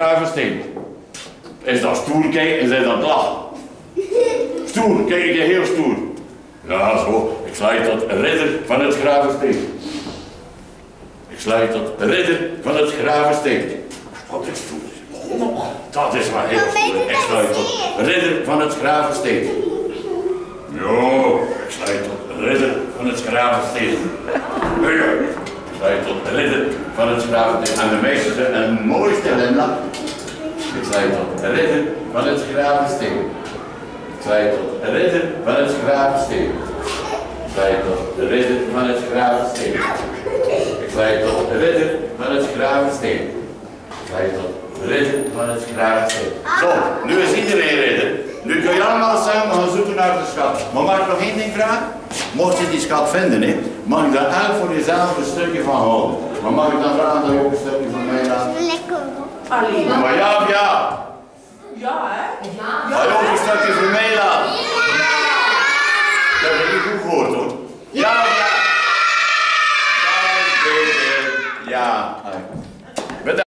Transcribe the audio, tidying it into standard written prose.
Gravensteen. Is dat stoer kijken en zijn dat lachen? Stoer, kijk je heel stoer. Ja, zo. Ik sla je tot ridder van het Gravensteen. Ik sla je tot ridder van het Gravensteen. Wat is stoer? Dat is maar heel stoer. Ik sla je tot ridder van het Gravensteen. Jo, ik sla je tot ridder van het Gravensteen. Ja, ik sla je tot ridder van het Gravensteen. En de meisjes hebben een mooi stil ik sla je tot ridder van het Gravensteen. Ik sla je tot ridder van het Gravensteen. Ik sla je tot ridder van het Gravensteen. Ik sla je tot ridder van het Gravensteen. Ik sla je tot ridder van het Gravensteen. Zo, nu is iedereen ridder. Nu kun je allemaal samen gaan zoeken naar de schat. Maar mag ik nog één ding vragen? Mocht je die schat vinden, hè, mag ik daar elk voor jezelf een stukje van houden. Maar mag ik dan vragen dat je ook een stukje van mij laat? Lekker. Alleen. Maar ja of ja? Ja, hè? Ja. Ga je ook een stukje voor mij laten? Ja. Dat heb ik niet goed gehoord, hoor. Ja of ja? Ja, beter. Ja.